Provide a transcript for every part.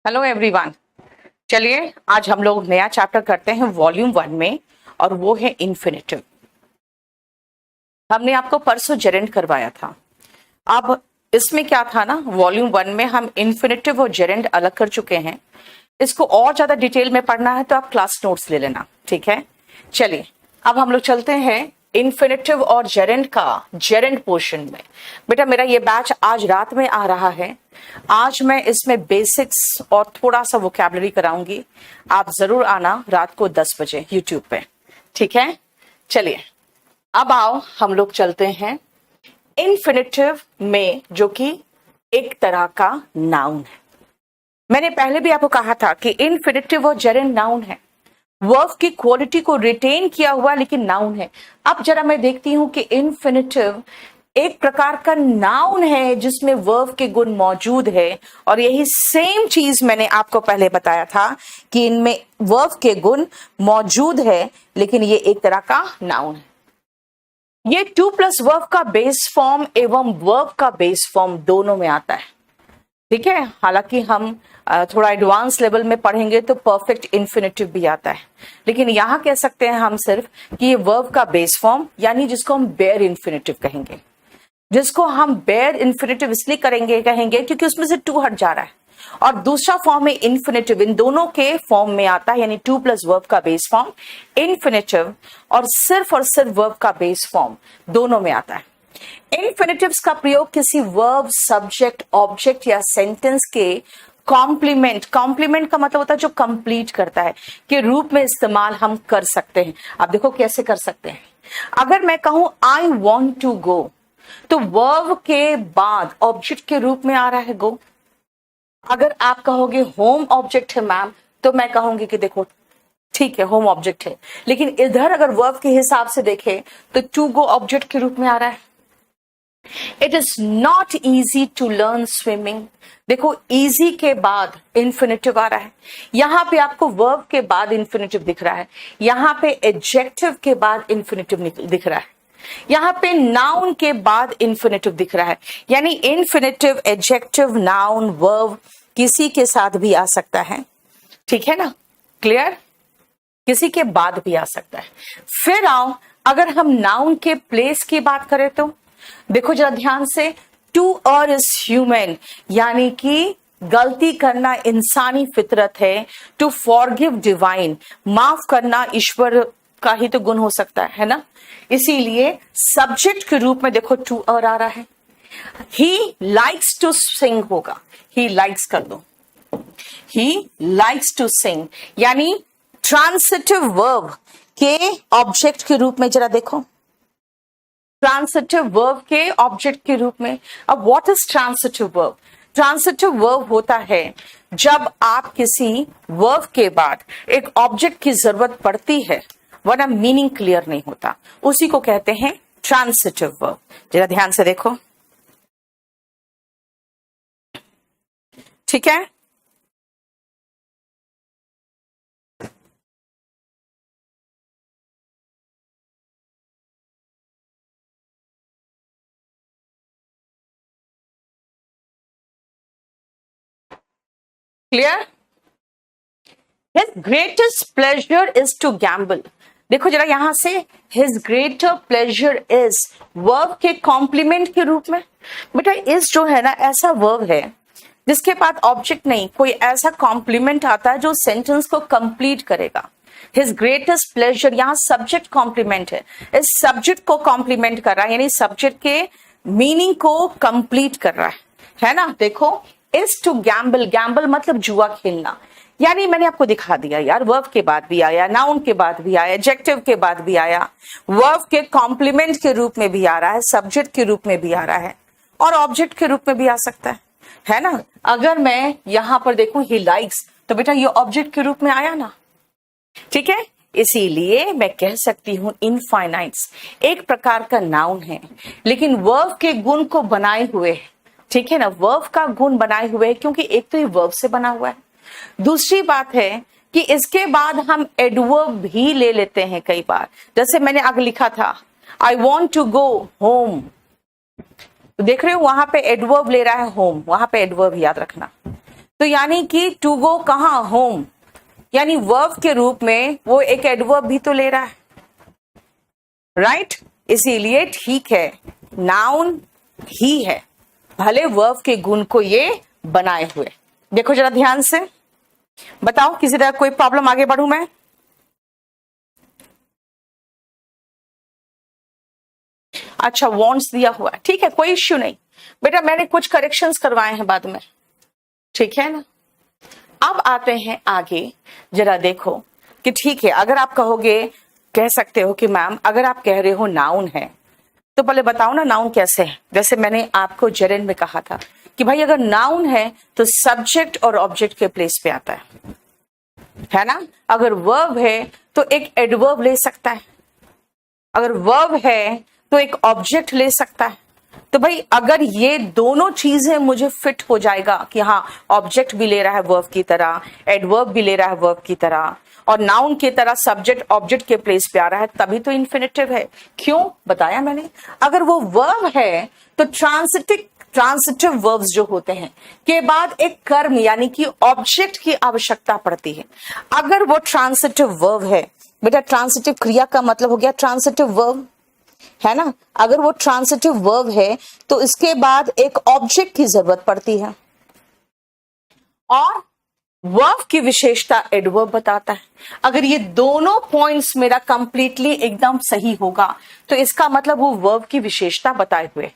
Hello everyone. चलिए आज हम लोग नया चैप्टर करते हैं वॉल्यूम 1 में, और वो है इन्फिनेटिव। हमने आपको परसों जेरेंड करवाया था। अब इसमें क्या था ना, वॉल्यूम 1 में हम इन्फिनेटिव और जेरेंड अलग कर चुके हैं। इसको और ज्यादा डिटेल में पढ़ना है तो आप क्लास नोट्स ले लेना, ठीक है। चलिए अब हम लोग चलते हैं इन्फिनेटिव और जेरेंड का जेरेंड पोर्शन में। बेटा मेरा ये बैच आज रात में आ रहा है। आज मैं इसमें बेसिक्स और थोड़ा सा वोकैबुलरी कराऊंगी। आप जरूर आना रात को 10 बजे यूट्यूब पे, ठीक है। चलिए अब आओ हम लोग चलते हैं इन्फिनेटिव में, जो कि एक तरह का नाउन है। मैंने पहले भी आपको कहा था कि इन्फिनेटिव और जेरेंड नाउन है, वर्ब की क्वालिटी को रिटेन किया हुआ लेकिन नाउन है। अब जरा मैं देखती हूं कि इन्फिनेटिव एक प्रकार का नाउन है जिसमें वर्ब के गुण मौजूद है, और यही सेम चीज मैंने आपको पहले बताया था कि इनमें वर्ब के गुण मौजूद है लेकिन ये एक तरह का नाउन है। ये 2+ वर्ब का बेस फॉर्म एवं वर्ब का बेस फॉर्म दोनों में आता है, ठीक है। हालांकि हम थोड़ा एडवांस लेवल में पढ़ेंगे तो परफेक्ट इन्फिनेटिव भी आता है, लेकिन यहां कह सकते हैं हम सिर्फ कि ये वर्ब का बेस फॉर्म, यानी जिसको हम बेयर इन्फिनेटिव कहेंगे। जिसको हम बेयर इन्फिनेटिव इसलिए कहेंगे क्योंकि उसमें से 2 हट जा रहा है, और दूसरा फॉर्म है इन्फिनेटिव। इन दोनों के फॉर्म में आता है, यानी 2+ वर्ब का बेस फॉर्म इन्फिनेटिव और सिर्फ वर्ब का बेस फॉर्म दोनों में आता है। इन्फिनेटिव्स का प्रयोग किसी वर्ब, सब्जेक्ट, ऑब्जेक्ट या सेंटेंस के कॉम्प्लीमेंट का मतलब होता है जो कंप्लीट करता है, के रूप में इस्तेमाल हम कर सकते हैं। अब देखो कैसे कर सकते हैं। अगर मैं कहूं आई वॉन्ट टू गो, तो वर्ब के बाद ऑब्जेक्ट के रूप में आ रहा है गो। अगर आप कहोगे होम ऑब्जेक्ट है मैम, तो मैं कहूंगी कि देखो ठीक है होम ऑब्जेक्ट है, लेकिन इधर अगर वर्ब के हिसाब से देखें तो टू गो ऑब्जेक्ट के रूप में आ रहा है। It is not easy to learn swimming, देखो इजी के बाद इन्फिनेटिव आ रहा है। यहां पे आपको वर्ब के बाद इन्फिनेटिव दिख रहा है, यहां पे एडजेक्टिव के बाद इन्फिनेटिव दिख रहा है, यहां पे नाउन के बाद इन्फिनेटिव दिख रहा है। यानी इन्फिनेटिव, एडजेक्टिव, नाउन, वर्ब किसी के साथ भी आ सकता है, ठीक है ना, क्लियर। किसी के बाद भी आ सकता है। फिर आओ अगर हम नाउन के प्लेस की बात करें तो देखो जरा ध्यान से, टू और इज ह्यूमन, यानी कि गलती करना इंसानी फितरत है। टू फॉरगिव डिवाइन, माफ करना ईश्वर का ही तो गुण हो सकता है ना। इसीलिए सब्जेक्ट के रूप में देखो टू और आ रहा है। ही लाइक्स टू सिंग होगा, ही लाइक्स कर दो, ही लाइक्स टू सिंग, यानी ट्रांसिटिव वर्ब के ऑब्जेक्ट के रूप में जरा देखो, ट्रांसिटिव वर्ब के ऑब्जेक्ट के रूप में। अब what is transitive verb? Transitive verb होता है जब आप किसी वर्ब के बाद एक ऑब्जेक्ट की जरूरत पड़ती है वरना मीनिंग क्लियर नहीं होता, उसी को कहते हैं ट्रांसिटिव वर्ब। जरा ध्यान से देखो, ठीक है। Clear. His greatest pleasure is to gamble, देखो जरा यहां से, his greater pleasure is verb के कॉम्प्लीमेंट के रूप में। बेटा इस जो है ना ऐसा वर्ब है जिसके बाद ऑब्जेक्ट नहीं, कोई ऐसा कॉम्प्लीमेंट आता है जो सेंटेंस को कंप्लीट करेगा। His greatest pleasure, यहाँ सब्जेक्ट कॉम्प्लीमेंट है, इस सब्जेक्ट को कॉम्प्लीमेंट कर रहा है, यानी सब्जेक्ट के मीनिंग को कंप्लीट कर रहा है ना। देखो इज टू गैम्बल, गैम्बल मतलब जुआ खेलना, यानी मैंने आपको दिखा दिया यार, वर्ब के बाद भी आया, नाउन के बाद भी आया, एडजेक्टिव के बाद भी आया, वर्ब के कॉम्प्लीमेंट के रूप में भी आ रहा है, सब्जेक्ट के रूप में भी आ रहा है, और ऑब्जेक्ट के रूप में भी आ सकता है ना। अगर मैं यहां पर देखूं ही लाइक्स, तो बेटा ये ऑब्जेक्ट के रूप में आया ना, ठीक है। इसीलिए मैं कह सकती हूं इनफाइनाइट्स एक प्रकार का नाउन है, लेकिन वर्ब के गुण को बनाए हुए, ठीक है ना, वर्ब का गुण बनाए हुए, क्योंकि एक तो ये वर्ब से बना हुआ है, दूसरी बात है कि इसके बाद हम एडवर्ब भी ले लेते हैं कई बार। जैसे मैंने आगे लिखा था I want to go home, तो देख रहे हो वहां पे एडवर्ब ले रहा है होम, वहां पे एडवर्ब याद रखना। तो यानी कि टू गो कहाँ, होम, यानी वर्ब के रूप में वो एक एडवर्ब भी तो ले रहा है, राइट? इसीलिए ठीक है, नाउन ही है, भले वर्ब के गुण को ये बनाए हुए। देखो जरा ध्यान से, बताओ किसी तरह कोई प्रॉब्लम, आगे बढ़ूं मैं? अच्छा, वांट्स दिया हुआ है, ठीक है, कोई इश्यू नहीं बेटा, मैंने कुछ करेक्शंस करवाए हैं बाद में, ठीक है ना। अब आते हैं आगे, जरा देखो कि ठीक है, अगर आप कहोगे, कह सकते हो कि मैम अगर आप कह रहे हो नाउन है तो पहले बताओ ना नाउन कैसे है। जैसे मैंने आपको जेरेंड में कहा था कि भाई अगर नाउन है तो सब्जेक्ट और ऑब्जेक्ट के प्लेस पे आता है ना। अगर वर्ब है तो एक एडवर्ब ले सकता है, अगर वर्ब है तो एक ऑब्जेक्ट ले सकता है। तो भाई अगर ये दोनों चीजें मुझे फिट हो जाएगा कि हाँ ऑब्जेक्ट भी ले रहा है वर्ब की तरह, एडवर्ब भी ले रहा है वर्ब की तरह, और नाउन की तरह सब्जेक्ट ऑब्जेक्ट के प्लेस पे आ रहा है, तभी तो इन्फिनेटिव है। क्यों बताया मैंने, अगर वो वर्ब है तो ट्रांसिटिव वर्ब्स जो होते हैं के बाद एक कर्म यानी कि ऑब्जेक्ट की आवश्यकता पड़ती है। अगर वो ट्रांसिटिव वर्ब है, बेटा ट्रांसिटिव क्रिया का मतलब हो गया ट्रांसिटिव वर्ब, है ना। अगर वो ट्रांसिटिव वर्ब है तो इसके बाद एक ऑब्जेक्ट की जरूरत पड़ती है, और वर्ब की विशेषता एडवर्ब बताता है। अगर ये दोनों पॉइंट्स मेरा कंप्लीटली एकदम सही होगा तो इसका मतलब वो वर्ब की विशेषता बताए हुए।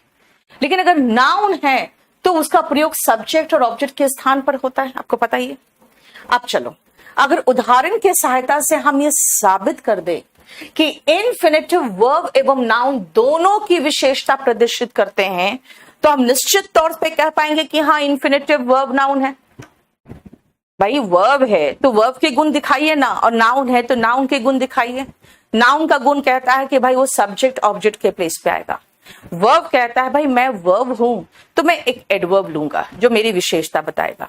लेकिन अगर नाउन है तो उसका प्रयोग सब्जेक्ट और ऑब्जेक्ट के स्थान पर होता है, आपको पता ही है। अब चलो, अगर उदाहरण के सहायता से हम ये साबित कर दे कि इन्फिनेटिव वर्ब एवं नाउन दोनों की विशेषता प्रदर्शित करते हैं, तो हम निश्चित तौर पे कह पाएंगे कि हाँ इन्फिनेटिव वर्ब नाउन है। भाई वर्ब है तो वर्ब के गुण दिखाइए ना, और नाउन है तो नाउन के गुण दिखाइए। नाउन का गुण कहता है कि भाई वो सब्जेक्ट ऑब्जेक्ट के प्लेस पे आएगा। वर्ब कहता है भाई मैं वर्ब हूं तो मैं एक एडवर्ब लूंगा जो मेरी विशेषता बताएगा।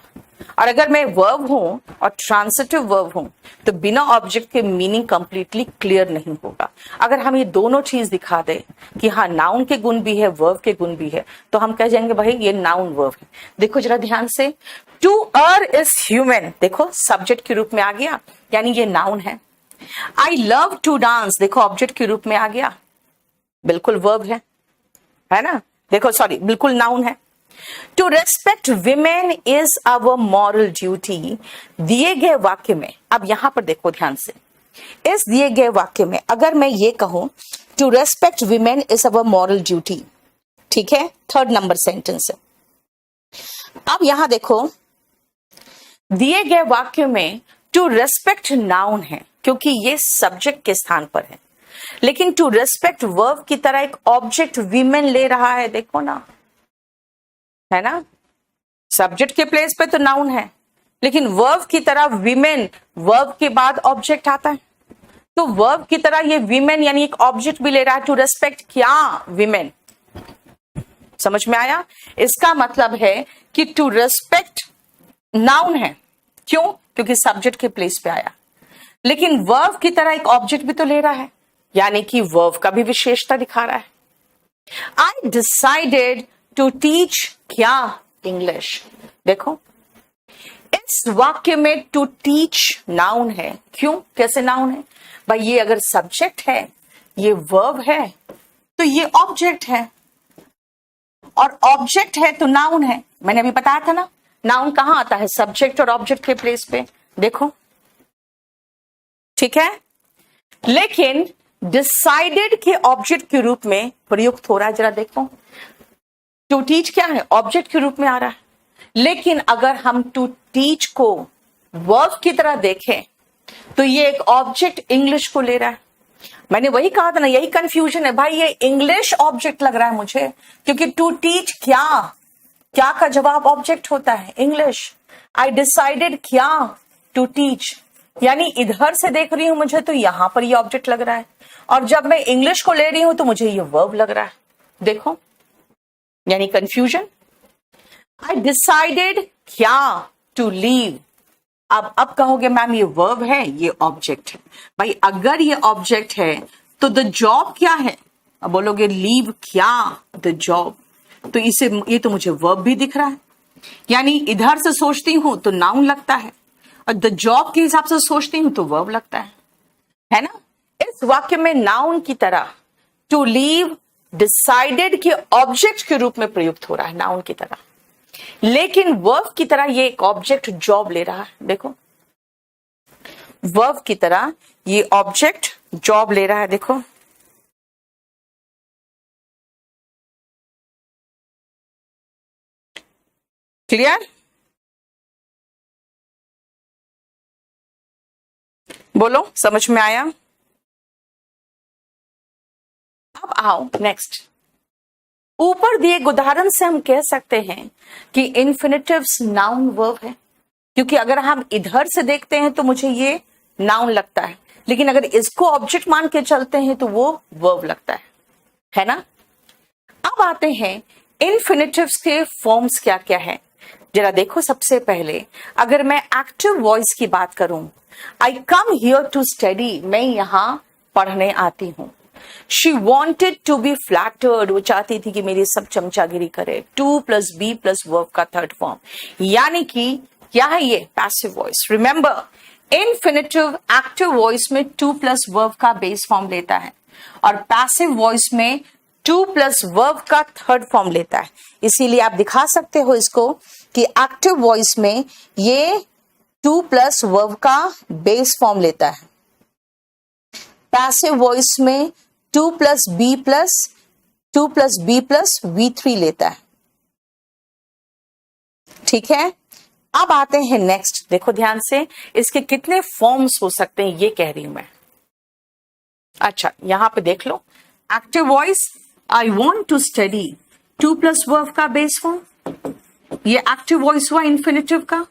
और अगर मैं वर्ब हूं और ट्रांसिटिव वर्ब हूं तो बिना ऑब्जेक्ट के मीनिंग कंप्लीटली क्लियर नहीं होगा। अगर हम ये दोनों चीज दिखा दे कि हाँ नाउन के गुण भी है वर्ब के गुण भी है, तो हम कह जाएंगे भाई ये नाउन वर्ब है। देखो जरा ध्यान से, टू अर इज ह्यूमन, देखो सब्जेक्ट के रूप में आ गया, यानी ये नाउन है। आई लव टू डांस, देखो ऑब्जेक्ट के रूप में आ गया, बिल्कुल वर्ब है ना। देखो सॉरी, बिल्कुल नाउन है। To respect women is our moral duty, दिए गए वाक्य में, अब यहां पर देखो ध्यान से, इस दिए गए वाक्य में अगर मैं ये कहूं to respect women is our moral duty, ठीक है, 3rd नंबर सेंटेंस है। अब यहां देखो दिए गए वाक्य में टू रेस्पेक्ट नाउन है क्योंकि ये सब्जेक्ट के स्थान पर है, लेकिन टू रेस्पेक्ट वर्ब की तरह एक ऑब्जेक्ट वीमेन ले रहा है, देखो ना, है ना। सब्जेक्ट के प्लेस पे तो नाउन है, लेकिन वर्ब की तरह वीमेन, वर्ब के बाद ऑब्जेक्ट आता है, तो वर्ब की तरह ये वीमेन यानी एक ऑब्जेक्ट भी ले रहा है। टू रेस्पेक्ट क्या, वीमेन, समझ में आया। इसका मतलब है कि टू रेस्पेक्ट नाउन है, क्यों, क्योंकि सब्जेक्ट के प्लेस पे आया, लेकिन वर्ब की तरह एक ऑब्जेक्ट भी तो ले रहा है, यानी कि वर्ब का भी विशेषता दिखा रहा है। आई डिसाइडेड टू टीच क्या, इंग्लिश, देखो इस वाक्य में टू टीच नाउन है, क्यों, कैसे नाउन है भाई, ये अगर सब्जेक्ट है, ये वर्ब है, तो ये ऑब्जेक्ट है, और ऑब्जेक्ट है तो नाउन है। मैंने अभी बताया था ना, नाउन कहां आता है, सब्जेक्ट और ऑब्जेक्ट के प्लेस पे, देखो, ठीक है। लेकिन डिसाइडेड के ऑब्जेक्ट के रूप में प्रयुक्त हो रहा है, जरा देखो, टू टीच क्या है, ऑब्जेक्ट के रूप में आ रहा है, लेकिन अगर हम टू टीच को वर्ब की तरह देखें तो ये एक ऑब्जेक्ट इंग्लिश को ले रहा है। मैंने वही कहा था ना, यही कंफ्यूजन है भाई, ये इंग्लिश ऑब्जेक्ट लग रहा है मुझे, क्योंकि टू टीच क्या, क्या का जवाब ऑब्जेक्ट होता है, इंग्लिश। आई डिसाइडेड क्या, टू टीच, यानी इधर से देख रही हूं मुझे तो यहां पर ये ऑब्जेक्ट लग रहा है, और जब मैं इंग्लिश को ले रही हूं तो मुझे ये वर्ब लग रहा है, देखो, यानी कंफ्यूजन। आई डिसाइडेड क्या, टू लीव, अब कहोगे मैम ये वर्ब है, ये ऑब्जेक्ट है। भाई अगर ये ऑब्जेक्ट है तो द जॉब क्या है, अब बोलोगे लीव क्या, द जॉब, तो इसे ये तो मुझे वर्ब भी दिख रहा है, यानी इधर से सोचती हूं तो नाउन लगता है, और द जॉब के हिसाब से सोचती हूं तो वर्ब लगता है ना। इस वाक्य में नाउन की तरह टू लीव डिसाइडेड के ऑब्जेक्ट के रूप में प्रयुक्त हो रहा है, नाउन की तरह, लेकिन वर्ब की तरह ये एक ऑब्जेक्ट जॉब ले रहा है। देखो, वर्ब की तरह ये ऑब्जेक्ट जॉब ले रहा है। देखो, क्लियर? बोलो, समझ में आया? अब आओ नेक्स्ट। ऊपर दिए उदाहरण से हम कह सकते हैं कि इन्फिनेटिव्स नाउन वर्ब है, क्योंकि अगर हम इधर से देखते हैं तो मुझे ये नाउन लगता है, लेकिन अगर इसको ऑब्जेक्ट मान के चलते हैं तो वो वर्ब लगता है ना। अब आते हैं इन्फिनेटिव्स के फॉर्म्स क्या क्या है, जरा देखो। सबसे पहले अगर मैं एक्टिव वॉइस की बात करूं, I come here to study, मैं यहां पढ़ने आती हूं। She wanted to be flattered, वो चाहती थी कि मेरी सब चमचागिरी करे। To plus be plus verb का थर्ड फॉर्म, यानी कि क्या है ये? Passive voice. Remember, infinitive active voice में टू प्लस वर्ब का बेस फॉर्म लेता है, और पैसिव वॉइस में टू प्लस वर्ब का थर्ड फॉर्म लेता है। इसीलिए आप दिखा सकते हो इसको कि एक्टिव वॉइस में ये टू प्लस वर्ब का बेस फॉर्म लेता है, पैसिव वॉइस में to plus be plus V3 लेता है। ठीक है, अब आते हैं नेक्स्ट। देखो ध्यान से, इसके कितने फॉर्म्स हो सकते हैं ये कह रही हूं मैं। अच्छा, यहां पे देख लो, active voice I want to study, to plus verb का बेस फॉर्म, ये एक्टिव वॉइस हुआ इन्फिनेटिव का।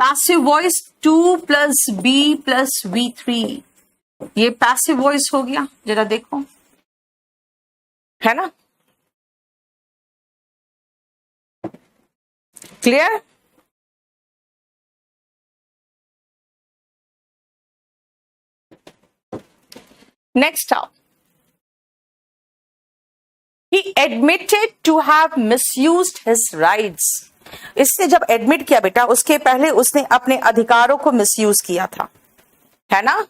Passive voice to plus be plus V3, ये पैसिव वॉइस हो गया। जरा देखो, है ना? क्लियर? नेक्स्ट आओ, he admitted to have misused his rights। इसने जब एडमिट किया बेटा, उसके पहले उसने अपने अधिकारों को मिसयूज किया था, है ना?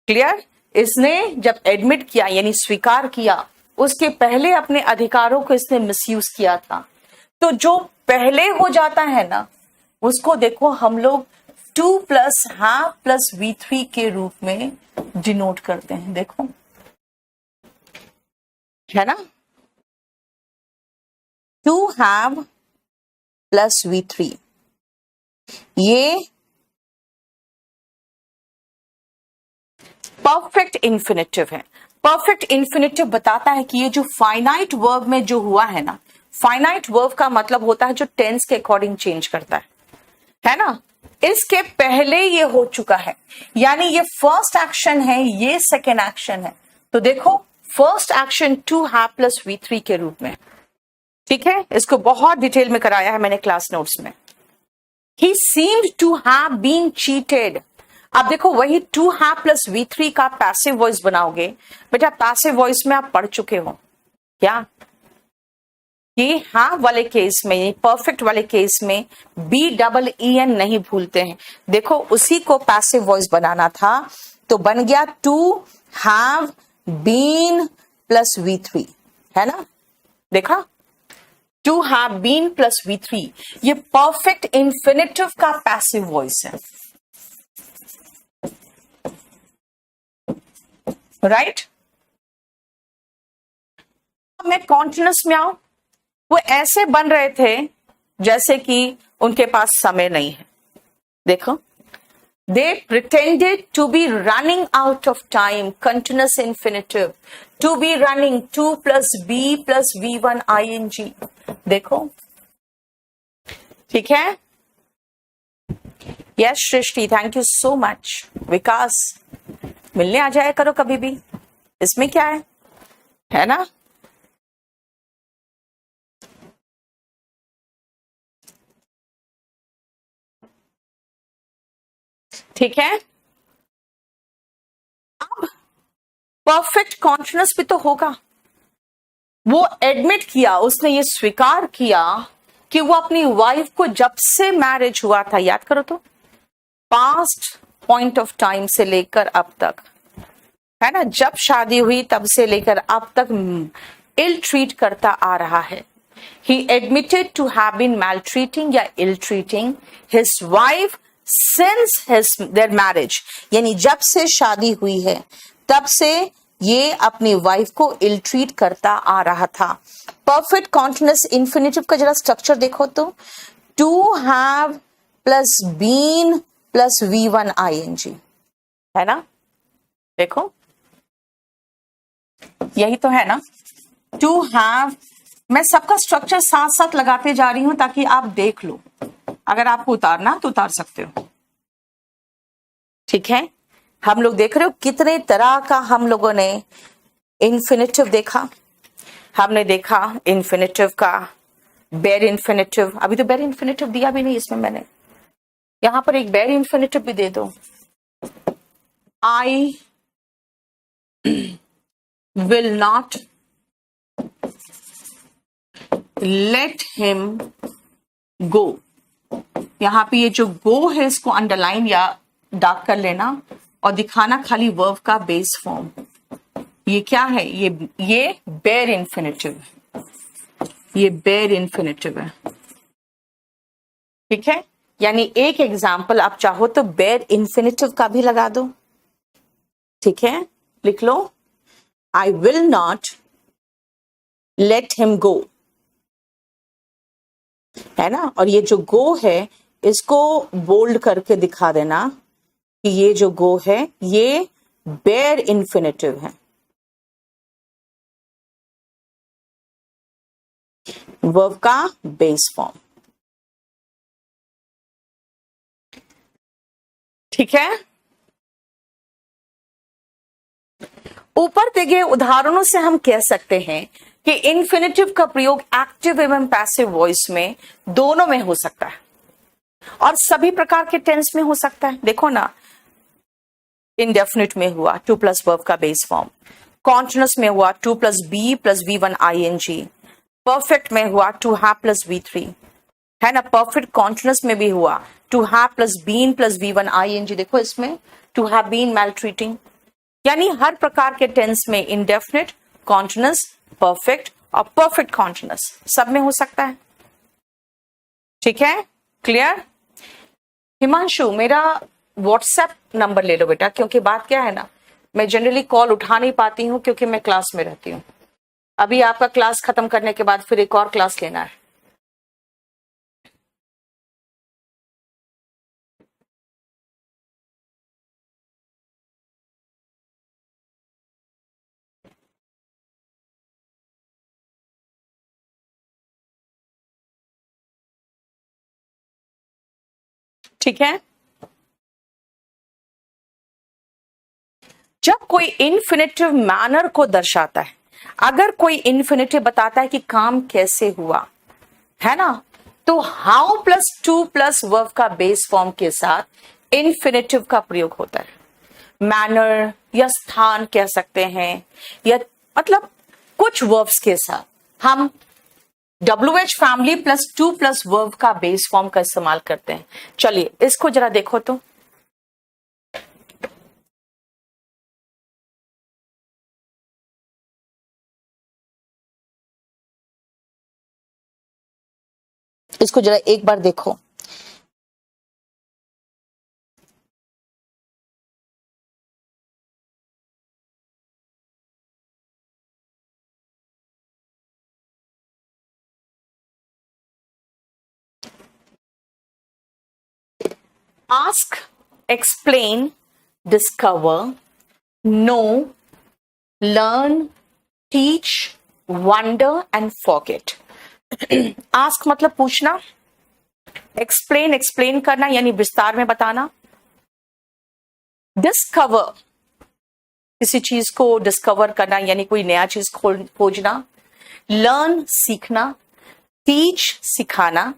क्लियर? इसने जब एडमिट किया यानी स्वीकार किया, उसके पहले अपने अधिकारों को इसने मिसयूज किया था। तो जो पहले हो जाता है ना, उसको देखो हम लोग two plus half plus V3 के रूप में डिनोट करते हैं। देखो, है ना? टू हैव प्लस V3, ये परफेक्ट इन्फिनेटिव है। परफेक्ट इन्फिनेटिव बताता है कि ये जो फाइनाइट वर्ब में जो हुआ है ना, फाइनाइट वर्ब का मतलब होता है जो टेंस के अकॉर्डिंग चेंज करता है ना? इसके पहले ये हो चुका है, यानी ये फर्स्ट एक्शन है, ये सेकेंड एक्शन है। तो देखो, first action to have plus V3 के रूप में। ठीक है, इसको बहुत डिटेल में कराया है मैंने क्लास नोट्स में। He seemed to have been cheated। अब देखो, वही टू हैव प्लस V3 का पैसिव वॉइस बनाओगे। बेटा, पैसिव वॉइस में आप पढ़ चुके हो क्या? ये हैव वाले केस में, परफेक्ट वाले केस में BEEN नहीं भूलते हैं। देखो, उसी को पैसिव वॉइस बनाना था, तो बन गया to have been plus V3, है ना? देखा, to have been plus V3, ये परफेक्ट इन्फिनेटिव का पैसिव वॉइस है। राइट? मैं कॉन्टिन्यूस में आऊं, वो ऐसे बन रहे थे जैसे कि उनके पास समय नहीं है। देखो, they pretended to be running out of time, continuous infinitive, to be running, 2 plus B plus V1 ing। देखो, ठीक है? Yes Srishti, thank you so much. Vikas, मिलने आ जाया करो कभी भी, इसमें क्या है ना? ठीक है, अब परफेक्ट कॉन्टिन्यूअस भी तो होगा। वो एडमिट किया, उसने ये स्वीकार किया कि वो अपनी वाइफ को जब से मैरिज हुआ था, याद करो तो, पास्ट पॉइंट ऑफ टाइम से लेकर अब तक, है ना, जब शादी हुई तब से लेकर अब तक इल ट्रीट करता आ रहा है. He admitted to have been maltreating या ill treating his wife since their marriage. यानी जब से शादी हुई है तब से ये अपनी वाइफ को इल ट्रीट करता आ रहा था. परफेक्ट कॉन्टिन्यूअस इंफिनिटिव का जरा स्ट्रक्चर देखो तो, to have plus been plus V1 ing, है ना, देखो यही तो है ना. टू हैव, मैं सबका स्ट्रक्चर साथ साथ लगाते जा रही हूं ताकि आप देख लो, अगर आपको उतारना तो उतार सकते हो. ठीक है, हम लोग देख रहे हो कितने तरह का हम लोगों ने इन्फिनिटिव देखा. हमने देखा इन्फिनिटिव का बेर इन्फिनिटिव. अभी तो बेर इन्फिनिटिव दिया भी नहीं इसमें मैंने, यहां पर एक बेर इन्फिनिटिव भी दे दो. आई विल नॉट लेट हिम गो. यहां पे ये जो गो है इसको अंडरलाइन या डार्क कर लेना और दिखाना खाली वर्ब का बेस फॉर्म. ये क्या है, ये बेर इन्फिनिटिव, ये बेर इन्फिनिटिव है. ठीक है, यानी एक एग्जाम्पल आप चाहो तो बेर इन्फिनिटिव का भी लगा दो. ठीक है, लिख लो, I will not let him go, है ना. और ये जो गो है इसको बोल्ड करके दिखा देना कि ये जो गो है ये बेर इन्फिनिटिव है. वर्ब का बेस फॉर्म. ठीक है, ऊपर दिए गए उदाहरणों से हम कह सकते हैं कि इन्फिनिटिव का प्रयोग एक्टिव एवं पैसिव वॉइस में दोनों में हो सकता है और सभी प्रकार के टेंस में हो सकता है. देखो ना, इंडेफिनिट में हुआ टू प्लस वर्ब का बेस फॉर्म, कॉन्टिन्यूअस में हुआ to plus be plus V1 ing, perfect में हुआ टू हैव प्लस V3, है ना. परफेक्ट कॉन्टिन्यूअस में भी हुआ to have plus been plus V1 ing. देखो इसमें टू हैव बीन मैलट्रीटिंग. यानी हर प्रकार के टेंस में इंडेफिनिट, कॉन्टिन्यूअस, परफेक्ट और परफेक्ट कॉन्टिन्यूअस सब में हो सकता है. ठीक है, क्लियर. हिमांशु, मेरा व्हाट्सएप नंबर ले लो बेटा, क्योंकि बात क्या है ना, मैं जनरली कॉल उठा नहीं पाती हूँ क्योंकि मैं क्लास में रहती हूँ. अभी आपका क्लास खत्म करने के बाद फिर एक और क्लास लेना है. ठीक है, जब कोई इन्फिनिटिव मैनर को दर्शाता है, अगर कोई इन्फिनिटिव बताता है कि काम कैसे हुआ, है ना, तो how plus two plus verb का बेस फॉर्म के साथ इन्फिनिटिव का प्रयोग होता है. मैनर या स्थान कह सकते हैं, या मतलब कुछ वर्ब्स के साथ हम WH family plus two plus verb का बेस फॉर्म का इस्तेमाल करते हैं. चलिए इसको जरा देखो तो, इसको जरा एक बार देखो. Ask, explain, discover, know, learn, teach, wonder and forget. Ask मतलब पूछना, एक्सप्लेन एक्सप्लेन करना यानी विस्तार में बताना, डिस्कवर किसी चीज को डिस्कवर करना यानी कोई नया चीज खोजना, लर्न सीखना, टीच सिखाना,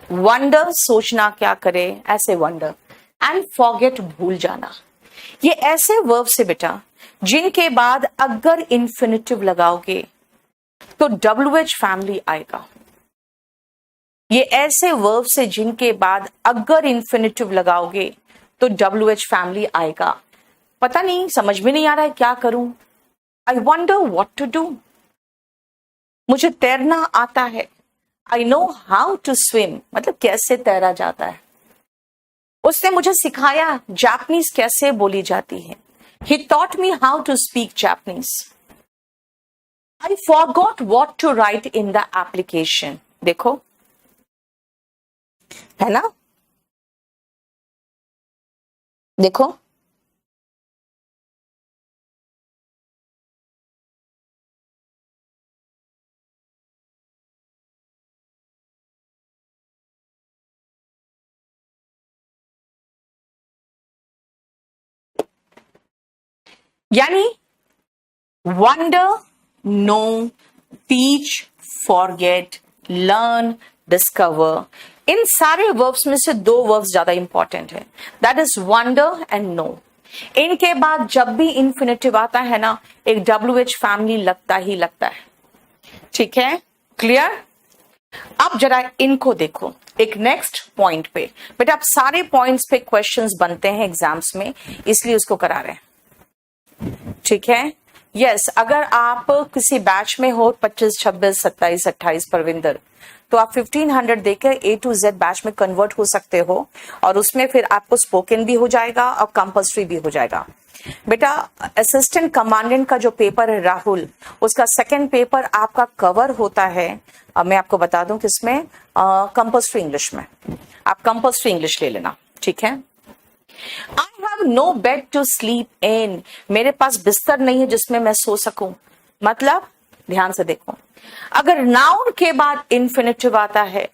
वंडर सोचना क्या करे ऐसे वंडर, एंड फॉरगेट भूल जाना. ये ऐसे वर्ब्स है बेटा जिनके बाद अगर इंफिनिटिव लगाओगे तो WH फैमिली आएगा. ये ऐसे वर्ब्स है जिनके बाद अगर इन्फिनिटिव लगाओगे तो WH फैमिली आएगा। पता नहीं, समझ में नहीं आ रहा है क्या करूं। I wonder what to do. मुझे तैरना आता है। I know how to swim, मतलब कैसे तैरा जाता है। उसने मुझे सिखाया जापानीज कैसे बोली जाती है। He taught me how to speak Japanese. I forgot what to write in the application. देखो, है ना? देखो, यानी wonder, know, teach, forget, learn, discover, इन सारे वर्ब्स में से दो वर्ब्स ज्यादा इंपॉर्टेंट है। That is wonder and know. इनके बाद जब भी इन्फिनिटिव आता है ना, एक WH फैमिली लगता ही लगता है। ठीक है, क्लियर? अब जरा इनको देखो एक नेक्स्ट पॉइंट पे। बेटा आप सारे पॉइंट्स पे क्वेश्चंस बनते हैं एग्जाम्स में, इसलिए उसको करा रहे हैं। ठीक है, यस, अगर आप किसी बैच में हो 25, 26, 27, 28 परविंदर, तो आप 1500 देकर A to Z बैच में कन्वर्ट हो सकते हो और उसमें फिर आपको स्पोकन भी हो जाएगा और कंपल्सरी भी हो जाएगा। बेटा असिस्टेंट कमांडेंट का जो पेपर है राहुल, उसका सेकंड पेपर आपका कवर होता है। मैं आपको बता दूं किसमें, कंपल्सरी इंग्लिश में। आप कंपल्सरी इंग्लिश ले लेना, ठीक है। I have no bed to sleep in, मेरे पास बिस्तर नहीं है जिसमें मैं सो सकूं। मतलब ध्यान से देखो, अगर नाउन के बाद इन्फिनिटिव आता है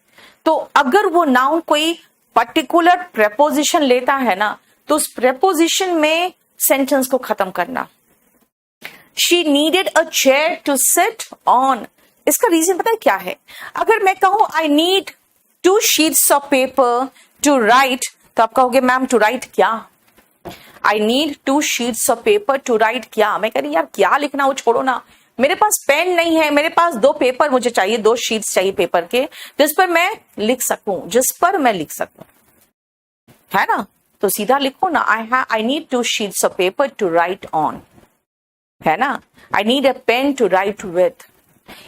तो अगर वो नाउन कोई पर्टिकुलर प्रेपोजिशन लेता है ना, तो उस प्रेपोजिशन में सेंटेंस को खत्म करना। She needed a chair to sit on, इसका रीजन पता है क्या है? अगर मैं कहूं I need 2 sheets of paper to write, तो आप कहोगे मैम टू राइट क्या? I need 2 sheets of paper to write क्या? मैं कह रही यार क्या लिखना, वो छोड़ो ना, मेरे पास पेन नहीं है, मेरे पास 2 पेपर मुझे चाहिए, 2 शीट्स चाहिए पेपर के, जिस पर मैं लिख सकूं, है ना? तो सीधा लिखो ना, I need 2 sheets of paper to write on, है ना? I need a pen to write with.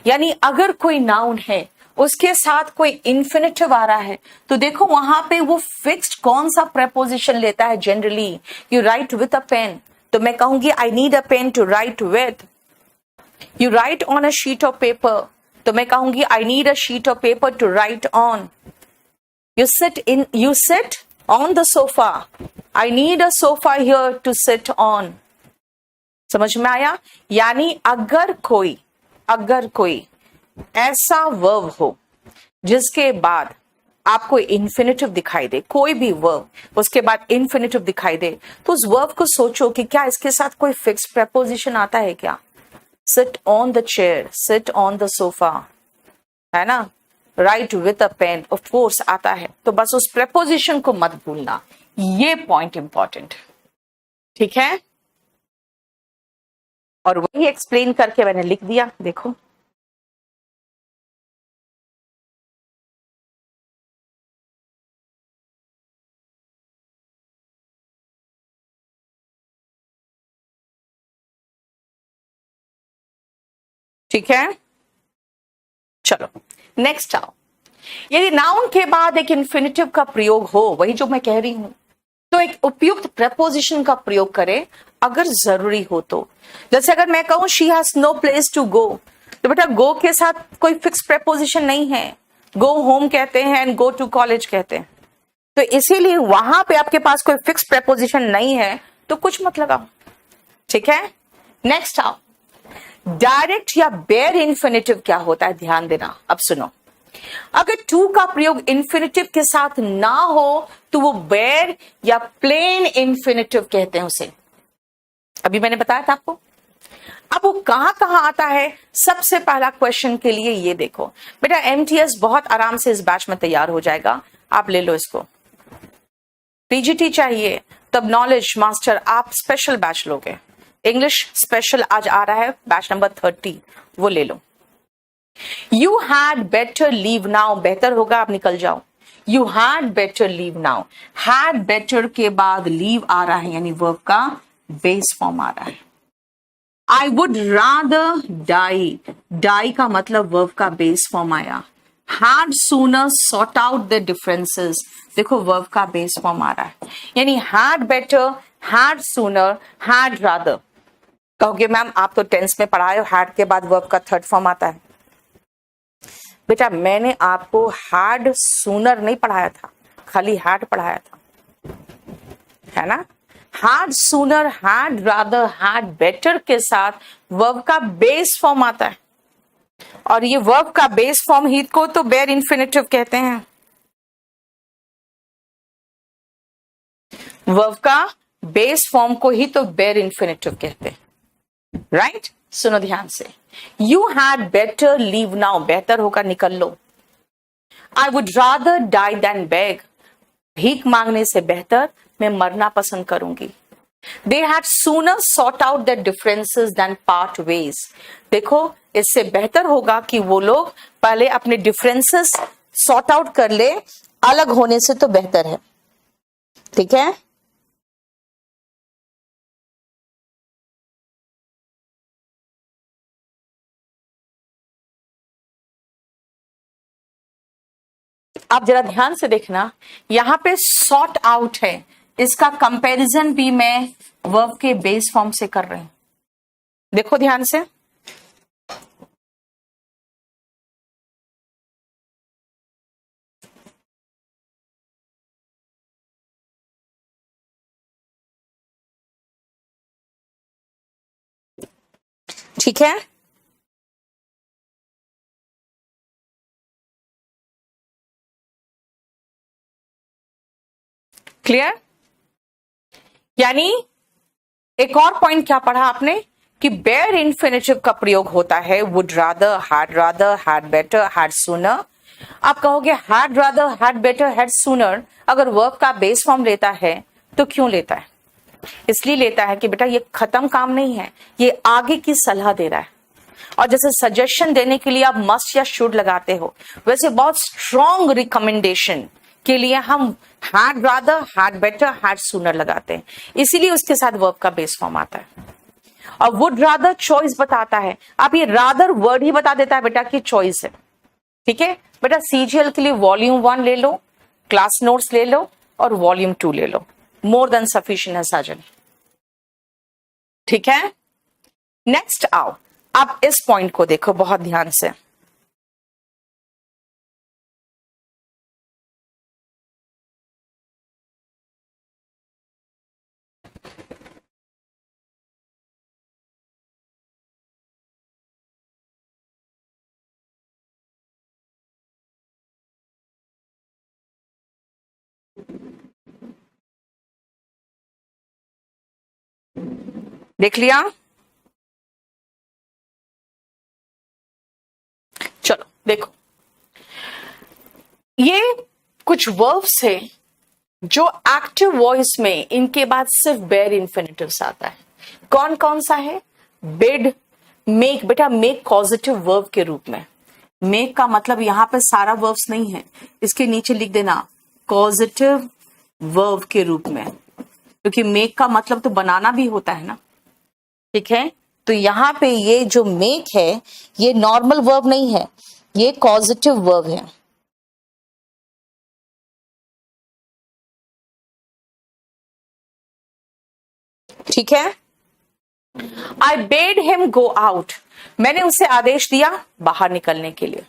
यानी अगर कोई नाउन है उसके साथ कोई इन्फिनिटिव आ रहा है, तो देखो वहां पे वो फिक्स्ड कौन सा प्रेपोजिशन लेता है generally. You write with a pen, तो मैं कहूंगी I need a pen to write with. You write on a sheet of paper, तो मैं कहूंगी I need a sheet of paper to write on. You sit on the sofa, I need a sofa here to sit on. समझ में आया? यानी अगर कोई ऐसा वर्ब हो जिसके बाद आपको इन्फिनिटिव दिखाई दे, कोई भी वर्ब उसके बाद इन्फिनिटिव दिखाई दे, तो उस वर्ब को सोचो कि क्या इसके साथ कोई फिक्स्ड प्रेपोजिशन आता है क्या? Sit on the chair, sit on the sofa, है ना? Write with a pen, of course आता है। तो बस उस प्रेपोजिशन को मत भूलना, ये पॉइंट इंपॉर्टेंट, ठीक है। और वही एक्सप्लेन करके मैंने लिख दिया, देखो। ठीक है, चलो नेक्स्ट आओ। यदि नाउन के बाद एक इन्फिनिटिव का प्रयोग हो, वही जो मैं कह रही हूं, तो एक उपयुक्त प्रेपोजिशन का प्रयोग करें अगर जरूरी हो तो। जैसे अगर मैं कहूं she has no place to go, तो बेटा गो के साथ कोई फिक्स प्रेपोजिशन नहीं है। गो होम कहते हैं एंड गो टू कॉलेज कहते हैं, तो इसीलिए वहां पे आपके पास कोई फिक्स प्रेपोजिशन नहीं है, तो कुछ मत लगाओ, ठीक है। नेक्स्ट आओ, डायरेक्ट या बेयर इन्फिनिटिव क्या होता है, ध्यान देना। अब सुनो, अगर टू का प्रयोग इन्फिनिटिव के साथ ना हो तो वो बेयर या प्लेन इन्फिनिटिव कहते हैं उसे। अभी मैंने बताया था आपको। अब वो कहां कहां आता है, सबसे पहला क्वेश्चन के लिए ये देखो बेटा, MTS बहुत आराम से इस बैच में तैयार हो जाएगा, आप ले लो इसको। PGT चाहिए तब नॉलेज मास्टर आप स्पेशल बैच लोगे। इंग्लिश स्पेशल आज आ रहा है बैच नंबर 30, वो ले लो। You had better leave now, बेहतर होगा आप निकल जाओ। You had better leave now, had better के बाद लीव आ रहा है यानी वर्ब का बेस फॉर्म आ रहा है। I would rather die, die का मतलब वर्ब का बेस फॉर्म आया। had sooner sort out the differences, देखो वर्ब का बेस फॉर्म आ रहा है यानी had better, had sooner, had rather। कहोगे मैम आप तो टेंस में पढ़ाए हो, had के बाद वर्ब का थर्ड फॉर्म आता है। बेटा मैंने आपको had sooner नहीं पढ़ाया था, खाली had पढ़ाया था, है ना। had sooner, had rather, had better के साथ वर्ब का बेस फॉर्म आता है और ये वर्ब का बेस फॉर्म ही को तो बेयर इन्फिनेटिव कहते हैं। वर्ब का बेस फॉर्म को ही तो बेयर इन्फिनेटिव कहते हैं, राइट। सुनो ध्यान से, you had better leave now, बेहतर होगा निकल लो। I would rather die than beg, भीख मांगने से बेहतर मैं मरना पसंद करूंगी। They had sooner sort out their differences than part ways, देखो इससे बेहतर होगा कि वो लोग पहले अपने डिफरेंसेस सॉर्ट आउट कर ले, अलग होने से तो बेहतर है, ठीक है। आप जरा ध्यान से देखना, यहां पे सॉर्ट आउट है, इसका कंपैरिजन भी मैं वर्ब के बेस फॉर्म से कर रही हूं, देखो ध्यान से। ठीक है, क्लियर। यानी एक और पॉइंट क्या पढ़ा आपने कि बेयर इन्फिनेटिव का प्रयोग होता है would rather, had better, had sooner. आप कहोगे had rather, had better, had sooner अगर वर्ब का बेस फॉर्म लेता है तो क्यों लेता है? इसलिए लेता है कि बेटा ये खत्म काम नहीं है, ये आगे की सलाह दे रहा है। और जैसे सजेशन देने के लिए आप मस्ट या शुड लगाते हो, वैसे बहुत स्ट्रॉन्ग रिकमेंडेशन के लिए हम had rather, had better, had sooner लगाते हैं, इसीलिए उसके साथ वर्ब का बेस फॉर्म आता है। और वुड रादर चॉइस बताता है, आप ये रादर वर्ड ही बता देता है बेटा कि चॉइस है, ठीक है। बेटा सीजीएल के लिए वॉल्यूम 1 ले लो, क्लास नोट्स ले लो और वॉल्यूम 2 ले लो, मोर देन सफिशिएंट है साजन, ठीक है। नेक्स्ट आओ, आप इस पॉइंट को देखो बहुत ध्यान से। देख लिया? चलो देखो, ये कुछ वर्ब्स है जो एक्टिव वॉइस में इनके बाद सिर्फ बेयर इन्फिनेटिव्स आता है। कौन कौन सा है? Bid, make. बेटा मेक कॉजेटिव वर्ब के रूप में, मेक का मतलब यहां पे सारा वर्ब्स नहीं है, इसके नीचे लिख देना कॉजेटिव वर्ब के रूप में, क्योंकि मेक का मतलब तो बनाना भी होता है ना, ठीक है। तो यहां पे ये जो मेक है ये नॉर्मल वर्ब नहीं है, ये कॉजेटिव वर्ब है, ठीक है। आई बेड हिम गो आउट, मैंने उसे आदेश दिया बाहर निकलने के लिए।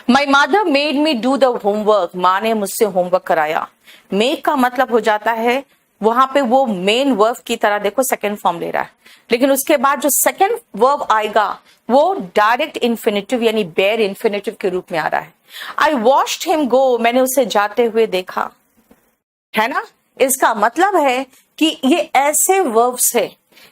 My mother made me do the homework, माँ ने मुझसे होमवर्क कराया। मेक का मतलब हो जाता है वहां पे वो मेन वर्ब की तरह, देखो सेकंड फॉर्म ले रहा है, लेकिन उसके बाद जो सेकंड वर्ब आएगा वो डायरेक्ट इन्फिनेटिव यानी बेयर इन्फिनेटिव के रूप में आ रहा है। आई वॉच्ड हिम गो, मैंने उसे जाते हुए देखा, है ना। इसका मतलब है कि ये ऐसे वर्ब्स है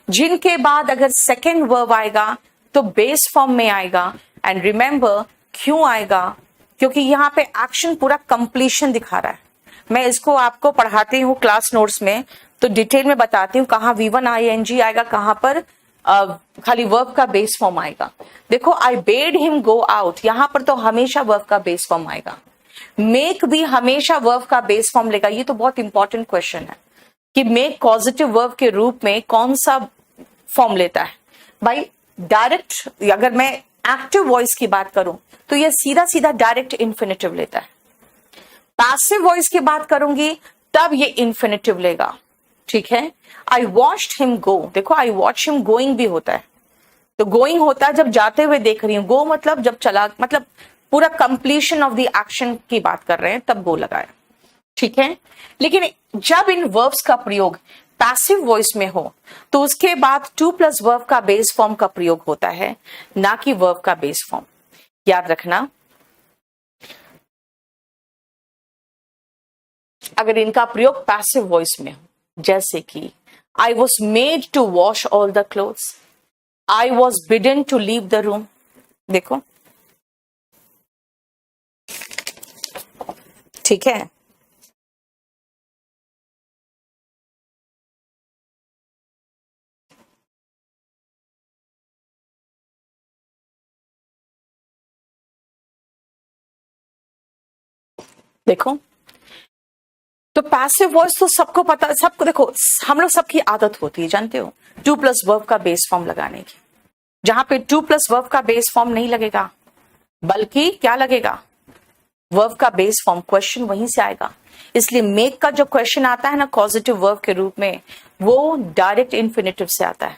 जिनके बाद अगर सेकंड वर्ब आएगा तो बेस फॉर्म में आएगा। एंड रिमेंबर क्यों आएगा? क्योंकि यहाँ पे एक्शन पूरा कंप्लीशन दिखा रहा है। मैं इसको आपको पढ़ाती हूँ क्लास नोट्स में तो डिटेल में बताती हूँ कहाँ V1 ING आएगा, कहाँ पर खाली वर्ब का बेस फॉर्म आएगा। देखो आई बेड हिम गो आउट, यहां पर तो हमेशा वर्ब का बेस फॉर्म आएगा। मेक भी हमेशा वर्ब का बेस फॉर्म लेगा। ये तो बहुत इंपॉर्टेंट क्वेश्चन है कि मेक पॉजिटिव वर्ब के रूप में कौन सा फॉर्म लेता है। भाई डायरेक्ट, अगर मैं एक्टिव वॉइस की बात करूं तो ये सीधा सीधा डायरेक्ट इन्फिनेटिव लेता है। पैसिव वॉइस की बात करूंगी तब ये इन्फिनेटिव लेगा। ठीक है, आई वॉच्ड हिम गो, देखो आई वॉच हिम गोइंग भी होता है, तो गोइंग होता है जब जाते हुए देख रही हूं, गो मतलब जब चला, मतलब पूरा कंप्लीशन ऑफ द एक्शन की बात कर रहे हैं तब गो लगाया। ठीक है, लेकिन जब इन वर्ब्स का प्रयोग पैसिव वॉइस में हो तो उसके बाद टू प्लस वर्ब का बेस फॉर्म का प्रयोग होता है, ना कि वर्ब का बेस फॉर्म। याद रखना, अगर इनका प्रयोग पैसिव वॉइस में हो, जैसे कि I was made to wash all the clothes, I was bidden to leave the room. देखो, ठीक है, देखो तो पैसिव वॉइस तो सबको पता, सबको देखो, हम लोग सबकी आदत होती है, जानते हो, टू प्लस वर्ब का बेस फॉर्म लगाने की। जहां पे टू प्लस वर्ब का बेस फॉर्म नहीं लगेगा, बल्कि क्या लगेगा, वर्ब का बेस फॉर्म, क्वेश्चन वहीं से आएगा। इसलिए मेक का जो क्वेश्चन आता है ना पॉजिटिव वर्ब के रूप में, वो डायरेक्ट इन्फिनेटिव से आता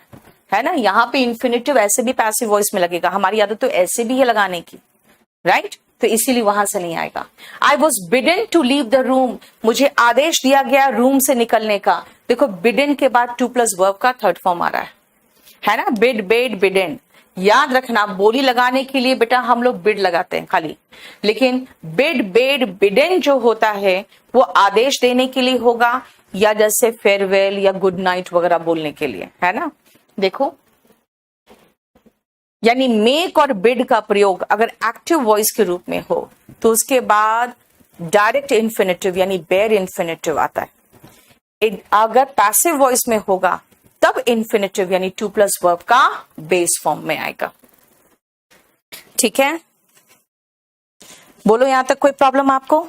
है ना। यहाँ पे इन्फिनेटिव ऐसे भी पैसिव वॉइस में लगेगा, हमारी आदत तो ऐसे भी है लगाने की, राइट, तो इसीलिए वहां से नहीं आएगा। I was bidden to leave the room, मुझे आदेश दिया गया रूम से निकलने का। देखो बिडन के बाद टू प्लस वर्ब का थर्ड फॉर्म आ रहा है ना, बिड, बेड, बिडन। याद रखना, बोली लगाने के लिए बेटा हम लोग बिड लगाते हैं खाली, लेकिन बिड, बेड, बिडन जो होता है वो आदेश देने के लिए होगा, या जैसे फेयरवेल या गुड नाइट वगैरह बोलने के लिए, है ना। देखो, यानी मेक और बिड का प्रयोग अगर एक्टिव वॉइस के रूप में हो तो उसके बाद डायरेक्ट इन्फिनेटिव यानी बेयर इन्फिनेटिव आता है। अगर पैसिव वॉइस में होगा तब इन्फिनेटिव यानी टू प्लस वर्ब का बेस फॉर्म में आएगा। ठीक है, बोलो यहां तक कोई प्रॉब्लम आपको?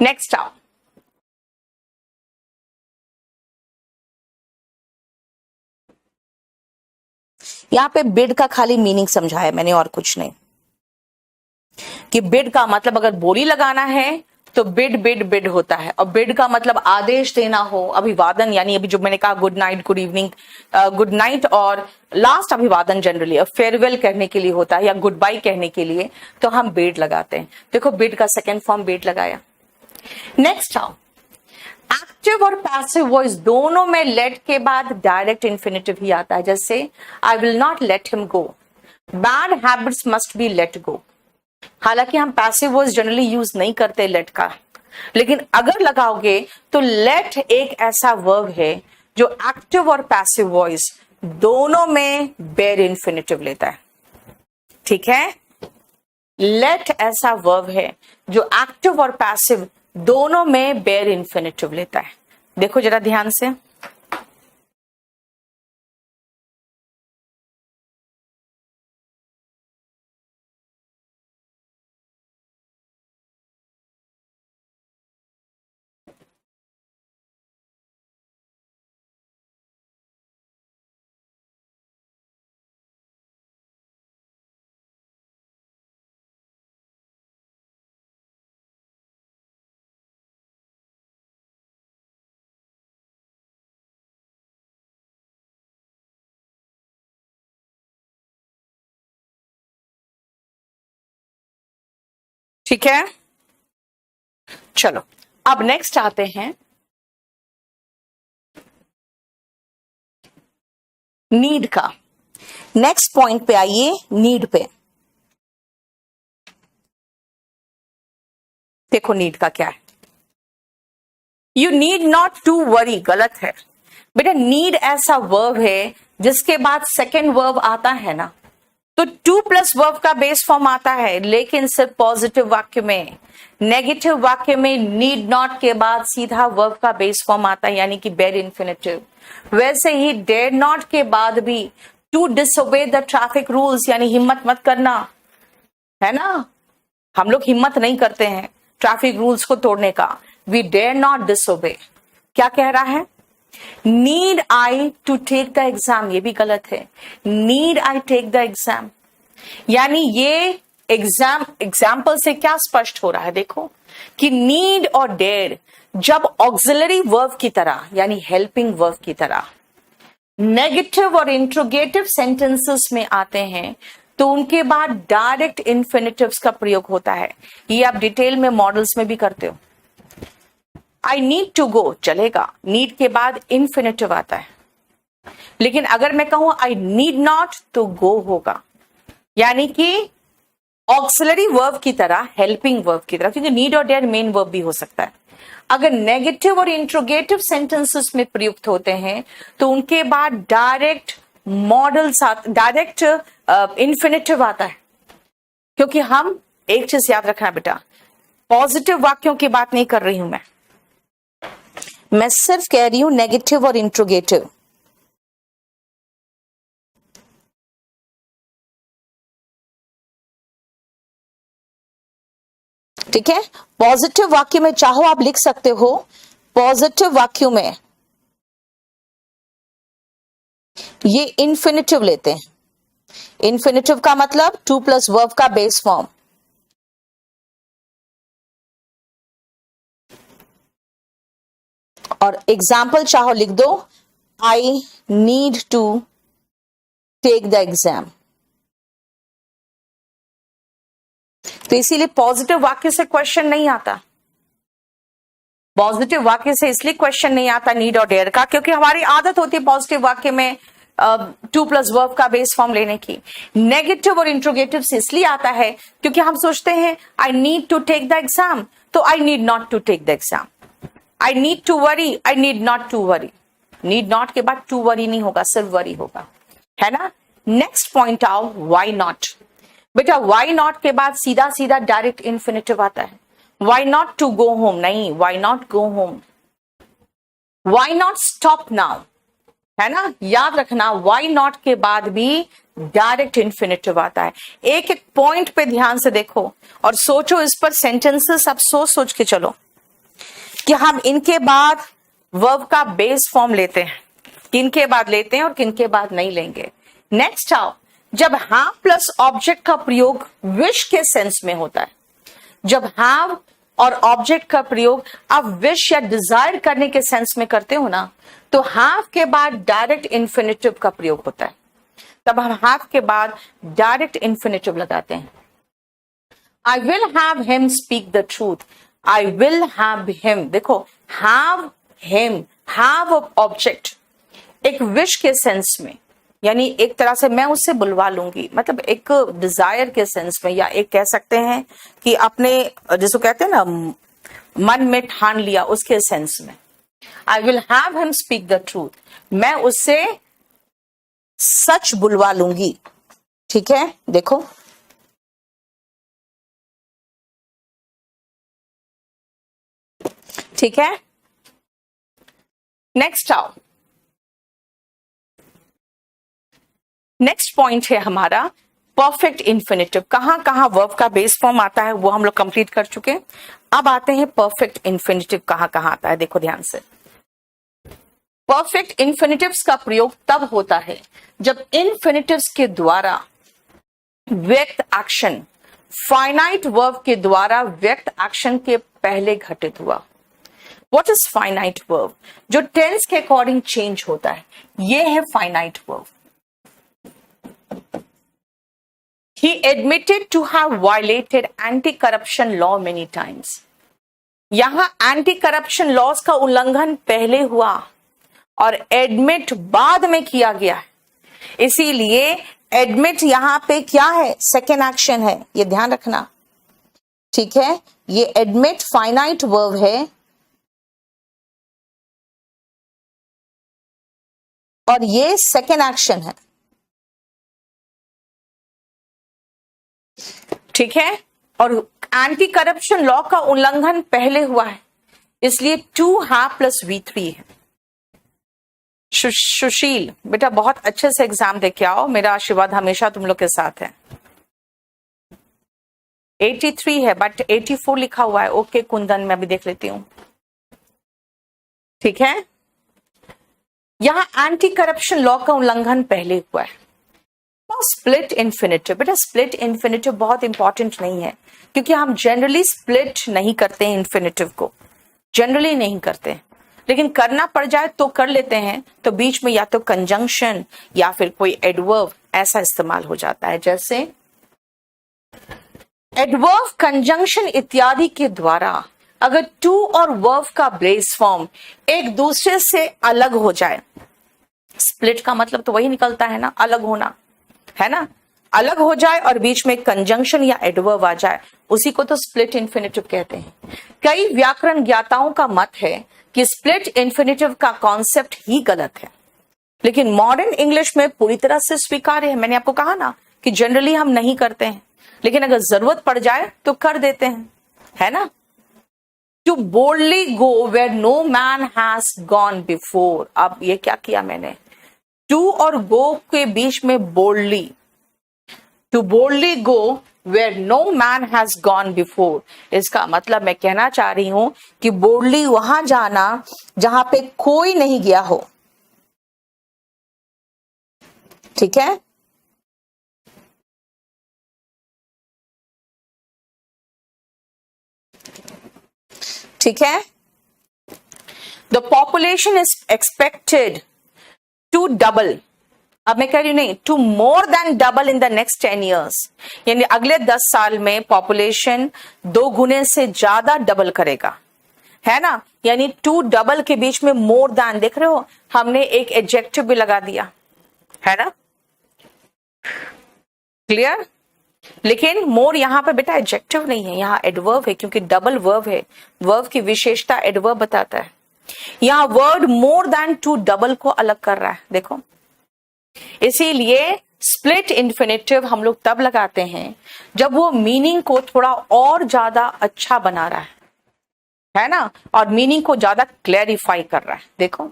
नेक्स्ट आओ, यहां पे बिड का खाली मीनिंग समझाया मैंने और कुछ नहीं, कि बिड का मतलब अगर बोली लगाना है तो बिड, बिड, बिड होता है, और बिड का मतलब आदेश देना हो, अभिवादन, यानी अभी जो मैंने कहा good night, good evening, good night और लास्ट अभिवादन जनरली और फेयरवेल कहने के लिए होता है, या गुड बाय कहने के लिए तो हम बिड लगाते हैं। देखो बिड का सेकेंड फॉर्म बिड लगाया। नेक्स्ट आओ, एक्टिव और पैसिव वॉइस दोनों में लेट के बाद डायरेक्ट इन्फिनेटिव ही आता है, जैसे आई will not let him go, bad habits must be let go. हालांकि हम पैसिव वॉइस जनरली यूज नहीं करते लेट का, लेकिन अगर लगाओगे तो लेट एक ऐसा वर्ब है जो एक्टिव और पैसिव वॉइस दोनों में बेयर इन्फिनेटिव लेता है। ठीक है, लेट ऐसा वर्ब है जो एक्टिव और पैसिव दोनों में बेयर इन्फिनेटिव लेता है। देखो जरा ध्यान से, ठीक है, चलो अब नेक्स्ट आते हैं नीड का। नेक्स्ट पॉइंट पे आइए, नीड पे। देखो नीड का क्या है, you need not to worry, गलत है बेटा। नीड ऐसा वर्ब है जिसके बाद सेकेंड वर्ब आता है ना, तो टू प्लस वर्ब का बेस फॉर्म आता है, लेकिन सिर्फ पॉजिटिव वाक्य में। नेगेटिव वाक्य में नीड नॉट के बाद सीधा वर्ब का बेस फॉर्म आता है, यानी कि बेड इन्फिनेटिव। वैसे ही डेयर नॉट के बाद भी to disobey the traffic rules, यानी हिम्मत मत करना, है ना। हम लोग हिम्मत नहीं करते हैं ट्रैफिक रूल्स को तोड़ने का। We dare not disobey. क्या कह रहा है? Need I to take the exam, ये भी गलत है। Need I take the exam, यानी ये एग्जाम्पल से क्या स्पष्ट हो रहा है? देखो कि नीड और डेयर जब ऑक्सिलरी वर्ब की तरह, यानी हेल्पिंग वर्ब की तरह नेगेटिव और इंट्रोगेटिव सेंटेंसेस में आते हैं, तो उनके बाद डायरेक्ट इन्फिनेटिव्स का प्रयोग होता है। ये आप डिटेल में मॉडल्स में भी करते हो। आई नीड टू गो चलेगा, नीड के बाद इन्फिनेटिव आता है। लेकिन अगर मैं कहूं आई नीड नॉट, तो गो होगा, यानी कि ऑक्सिलरी वर्ब की तरह, हेल्पिंग वर्ब की तरह, क्योंकि नीड और डेयर मेन वर्ब भी हो सकता है। अगर नेगेटिव और इंट्रोगेटिव सेंटेंसेस में प्रयुक्त होते हैं, तो उनके बाद डायरेक्ट मॉडल्स, डायरेक्ट इन्फिनेटिव आता है। क्योंकि हम एक चीज याद रखना बेटा, पॉजिटिव वाक्यों की बात नहीं कर रही हूं मैं सिर्फ कह रही हूं नेगेटिव और इंट्रोगेटिव। ठीक है, पॉजिटिव वाक्य में चाहो आप लिख सकते हो, पॉजिटिव वाक्यों में ये इन्फिनेटिव लेते हैं। इन्फिनेटिव का मतलब टू प्लस वर्ब का बेस फॉर्म। और एग्जाम्पल चाहो लिख दो, I need to take the exam. तो इसीलिए पॉजिटिव वाक्य से क्वेश्चन नहीं आता। पॉजिटिव वाक्य से इसलिए क्वेश्चन नहीं आता नीड और डेयर का, क्योंकि हमारी आदत होती है पॉजिटिव वाक्य में टू प्लस वर्ब का बेस फॉर्म लेने की। नेगेटिव और इंट्रोगेटिव से इसलिए आता है क्योंकि हम सोचते हैं I need to take the exam, तो I need not to take the exam. I need to worry, I need not to worry. Need not के बाद टू वरी नहीं होगा, सिर्फ वरी होगा, है ना। नेक्स्ट पॉइंट आओ, वाई नॉट। बेटा वाई नॉट के बाद सीधा सीधा डायरेक्ट इन्फिनेटिव आता है। Why not to go home नहीं, why not go home. Why not stop now, है ना। याद रखना वाई नॉट के बाद भी डायरेक्ट इन्फिनेटिव आता है। एक एक पॉइंट पे ध्यान से देखो और सोचो इस पर, सेंटेंसेस आप सोच के चलो कि हम इनके बाद वर्ब का बेस फॉर्म लेते हैं, किनके बाद लेते हैं और किनके बाद नहीं लेंगे। नेक्स्ट आओ, जब हैव प्लस ऑब्जेक्ट का प्रयोग विश के सेंस में होता है। जब हैव और ऑब्जेक्ट का प्रयोग आप विश या डिजायर करने के सेंस में करते हो ना, तो हैव के बाद डायरेक्ट इन्फिनेटिव का प्रयोग होता है। तब हम हैव के बाद डायरेक्ट इन्फिनेटिव लगाते हैं। I will have him speak the truth, I will have him. देखो हैव हिम, हैव ऑब्जेक्ट एक विश के सेंस में, यानी एक तरह से मैं उससे बुलवा लूंगी, मतलब एक डिजायर के सेंस में, या एक कह सकते हैं कि अपने जिसको कहते हैं ना मन में ठान लिया, उसके सेंस में। I will have him speak the truth, मैं उससे सच बुलवा लूंगी। ठीक है, देखो ठीक है। नेक्स्ट आओ, नेक्स्ट पॉइंट है हमारा परफेक्ट इन्फिनेटिव। कहां कहां वर्ब का बेस फॉर्म आता है वो हम लोग कंप्लीट कर चुके हैं। अब आते हैं परफेक्ट इन्फिनेटिव कहां कहां आता है। देखो ध्यान से, परफेक्ट इन्फिनेटिव्स का प्रयोग तब होता है जब इन्फिनेटिव्स के द्वारा व्यक्त एक्शन फाइनाइट वर्ब के द्वारा व्यक्त एक्शन के पहले घटित हुआ। What is finite verb? जो टेंस के अकॉर्डिंग चेंज होता है, ये है finite verb. He admitted to have violated anti-corruption law many times. यहां एंटी करप्शन लॉज का उल्लंघन पहले हुआ और एडमिट बाद में किया गया है, इसीलिए एडमिट यहां पे क्या है? सेकेंड एक्शन है, ये ध्यान रखना। ठीक है, ये एडमिट फाइनाइट वर्ब है और ये सेकेंड एक्शन है। ठीक है, और एंटी करप्शन लॉ का उल्लंघन पहले हुआ है, इसलिए टू है प्लस V3 है। सुशील बेटा बहुत अच्छे से एग्जाम दे के आओ, मेरा आशीर्वाद हमेशा तुम लोग के साथ है। 83 है बट 84 लिखा हुआ है। ओके कुंदन, मैं भी देख लेती हूं। ठीक है, यहां एंटी करप्शन लॉ का उल्लंघन पहले हुआ है। स्प्लिट इन्फिनिटिव, बेटा स्प्लिट इन्फिनिटिव बहुत इंपॉर्टेंट नहीं है, क्योंकि हम जनरली स्प्लिट नहीं करते हैं, इन्फिनिटिव को जनरली नहीं करते, लेकिन करना पड़ जाए तो कर लेते हैं, तो बीच में या तो कंजंक्शन या फिर कोई एडवर्ब ऐसा इस्तेमाल हो जाता है। जैसे एडवर्ब, कंजंक्शन इत्यादि के द्वारा अगर टू और वर्ब का बेस फॉर्म एक दूसरे से अलग हो जाए, स्प्लिट का मतलब तो वही निकलता है ना, अलग होना, है ना, अलग हो जाए और बीच में कंजंक्शन या एडवर्ब आ जाए, उसी को तो स्प्लिट इन्फिनिटिव कहते हैं। कई व्याकरण ज्ञाताओं का मत है कि स्प्लिट इन्फिनिटिव का कॉन्सेप्ट ही गलत है, लेकिन मॉडर्न इंग्लिश में पूरी तरह से स्वीकार्य है। मैंने आपको कहा ना कि जनरली हम नहीं करते हैं, लेकिन अगर जरूरत पड़ जाए तो कर देते हैं, है ना। To boldly go where no man has gone before, अब ये क्या किया मैंने, टू और गो के बीच में boldly, to boldly go where no man has gone before, इसका मतलब मैं कहना चाह रही हूं कि बोल्डली वहां जाना जहां पे कोई नहीं गया हो। ठीक है, ठीक है, the population is expected to double, अब मैं कह रही हूं नहीं, to more than double in the next 10 years, यानी अगले 10 साल में पॉपुलेशन 2 गुने से ज्यादा डबल करेगा, है ना। यानी टू डबल के बीच में मोर देन, देख रहे हो हमने एक एडजेक्टिव भी लगा दिया, है ना, क्लियर। लेकिन मोर यहां पे बेटा एडजेक्टिव नहीं है, यहां एडवर्ब है, क्योंकि डबल वर्ब है, वर्ब की विशेषता एडवर्ब बताता है। यहां word more than to double को अलग कर रहा है, देखो। इसीलिए स्प्लिट इन्फिनिटिव हम लोग तब लगाते हैं जब वो मीनिंग को थोड़ा और ज्यादा अच्छा बना रहा है ना, और मीनिंग को ज्यादा क्लैरिफाई कर रहा है। देखो,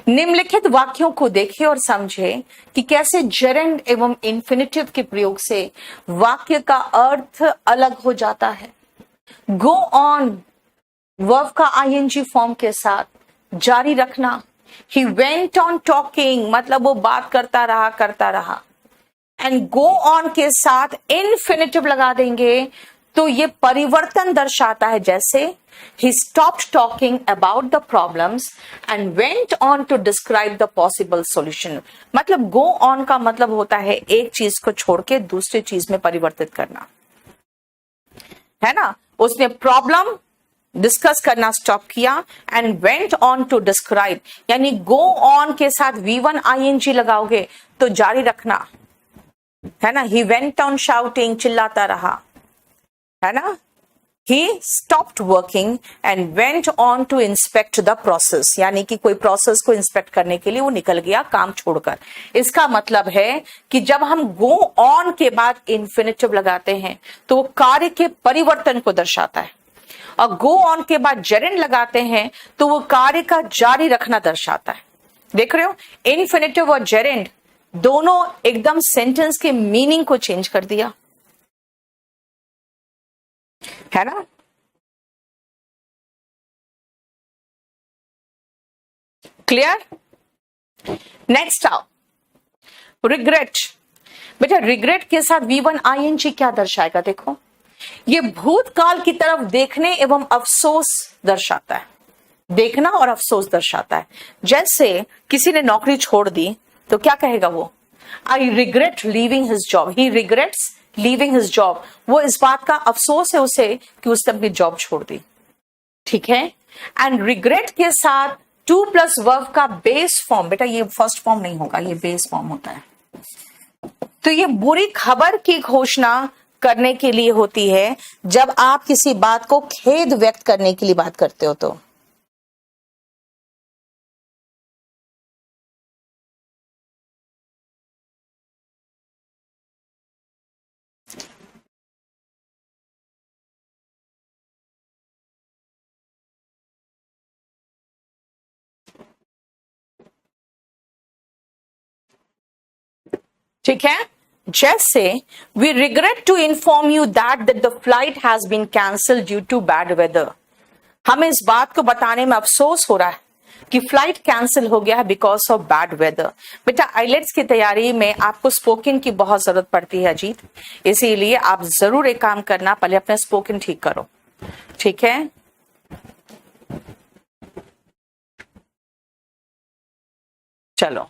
निम्नलिखित वाक्यों को देखिए और समझे कि कैसे जेरेंड एवं इन्फिनिटिव के प्रयोग से वाक्य का अर्थ अलग हो जाता है। गो ऑन वर्ब का आईएनजी फॉर्म के साथ जारी रखना, he went on talking मतलब वो बात करता रहा, एंड गो ऑन के साथ इन्फिनिटिव लगा देंगे तो ये परिवर्तन दर्शाता है। जैसे he stopped talking about the problems and went on to describe the possible solution, मतलब go on का मतलब होता है एक चीज को छोड़ के दूसरी चीज में परिवर्तित करना, है ना। उसने प्रॉब्लम डिस्कस करना स्टॉप किया and went on to describe, यानी गो ऑन के साथ V1 ING लगाओगे तो जारी रखना, है ना। ही वेंट ऑन शाउटिंग, चिल्लाता रहा, है ना। He stopped working and went on to inspect the process, यानी कि कोई प्रोसेस को इंस्पेक्ट करने के लिए वो निकल गया काम छोड़कर। इसका मतलब है कि जब हम गो ऑन के बाद इन्फिनिटिव लगाते हैं तो वो कार्य के परिवर्तन को दर्शाता है, और गो ऑन के बाद जेरेंड लगाते हैं तो वो कार्य का जारी रखना दर्शाता है। देख रहे हो, इन्फिनिटिव और जेरेंड दोनों एकदम सेंटेंस के मीनिंग को चेंज कर दिया, है ना। क्लियर। नेक्स्ट आओ, रिग्रेट। बेटा रिग्रेट के साथ V1 ING क्या दर्शाएगा, देखो, ये भूतकाल की तरफ देखने एवं अफसोस दर्शाता है, देखना और अफसोस दर्शाता है। जैसे किसी ने नौकरी छोड़ दी तो क्या कहेगा वो, I regret leaving his job, he regrets leaving his job, वो इस बात का अफसोस है उसे कि उसने अपनी जॉब छोड़ दी। ठीक है, एंड रिग्रेट के साथ टू प्लस वर्ब का बेस फॉर्म, बेटा ये फर्स्ट फॉर्म नहीं होगा, ये बेस फॉर्म होता है। तो ये बुरी खबर की घोषणा करने के लिए होती है जब आप किसी बात को खेद व्यक्त करने के लिए बात करते हो तो। ठीक है, जैसे we regret to inform you that the flight has been cancel due to bad weather. हमें इस बात को बताने में अफसोस हो रहा है कि फ्लाइट कैंसिल हो गया है बिकॉज ऑफ बैड वेदर। बेटा आइलेट्स की तैयारी में आपको स्पोकन की बहुत जरूरत पड़ती है अजीत, इसीलिए आप जरूर एक काम करना, पहले अपने स्पोकन ठीक करो, ठीक है। चलो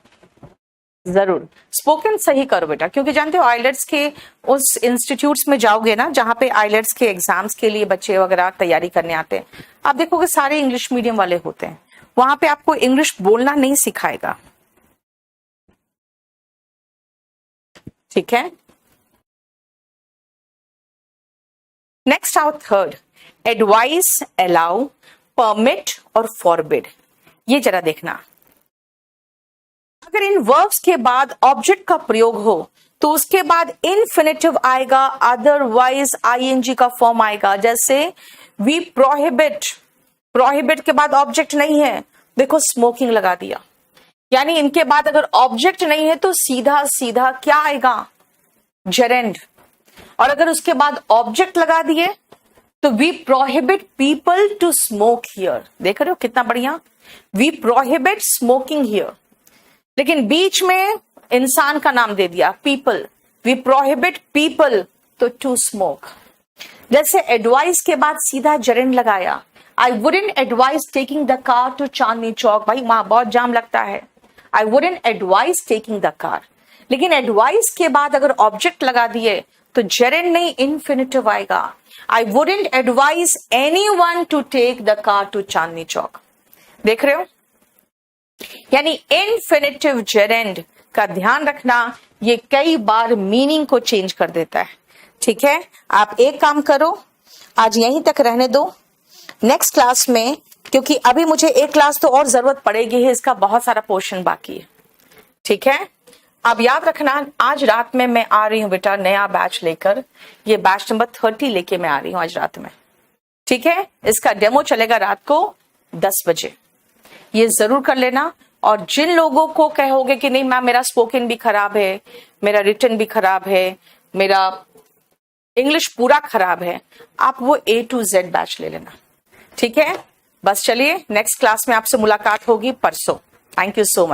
जरूर स्पोकन सही करो बेटा, क्योंकि जानते हो आइलेट्स के उस इंस्टीट्यूट्स में जाओगे ना जहां पे आइलेट्स के एग्जाम्स के लिए बच्चे वगैरह तैयारी करने आते हैं, आप देखोगे सारे इंग्लिश मीडियम वाले होते हैं, वहां पे आपको इंग्लिश बोलना नहीं सिखाएगा, ठीक है। Next out third, advice, allow, permit और फॉरबिड। ये जरा देखना, अगर इन वर्ब्स के बाद ऑब्जेक्ट का प्रयोग हो तो उसके बाद इन्फिनेटिव आएगा, अदरवाइज आईएनजी का फॉर्म आएगा। जैसे वी प्रोहिबिट, प्रोहिबिट के बाद ऑब्जेक्ट नहीं है, देखो स्मोकिंग लगा दिया, यानी इनके बाद अगर ऑब्जेक्ट नहीं है तो सीधा सीधा क्या आएगा, जेरेंड। और अगर उसके बाद ऑब्जेक्ट लगा दिए तो we prohibit people to smoke here. देख रहे हो कितना बढ़िया, वी प्रोहिबिट स्मोकिंग हियर, लेकिन बीच में इंसान का नाम दे दिया पीपल, वी प्रोहिबिट पीपल तो टू स्मोक। जैसे एडवाइस के बाद सीधा जेरेंड लगाया, I wouldn't advise taking the car to Chandni Chowk, भाई वहां बहुत जाम लगता है, I wouldn't advise taking the car. लेकिन एडवाइस के बाद अगर ऑब्जेक्ट लगा दिए तो जेरेंड नहीं इन्फिनिटिव आएगा, I wouldn't advise anyone to take the car to Chandni Chowk. देख रहे हो, यानी इन्फिनिटिव जेरेंड का ध्यान रखना, ये कई बार मीनिंग को चेंज कर देता है, ठीक है। आप एक काम करो, आज यहीं तक रहने दो, नेक्स्ट क्लास में, क्योंकि अभी मुझे एक क्लास तो और जरूरत पड़ेगी है, इसका बहुत सारा पोर्शन बाकी है, ठीक है। अब याद रखना, आज रात में मैं आ रही हूं बेटा नया बैच लेकर, ये बैच नंबर 30 लेके मैं आ रही हूं आज रात में, ठीक है। इसका डेमो चलेगा रात को 10 बजे, ये जरूर कर लेना। और जिन लोगों को कहोगे कि नहीं मैम मेरा स्पोकन भी खराब है, मेरा रिटन भी खराब है, मेरा इंग्लिश पूरा खराब है, आप वो A to Z बैच ले लेना, ठीक है। बस चलिए नेक्स्ट क्लास में आपसे मुलाकात होगी परसों। Thank you so much.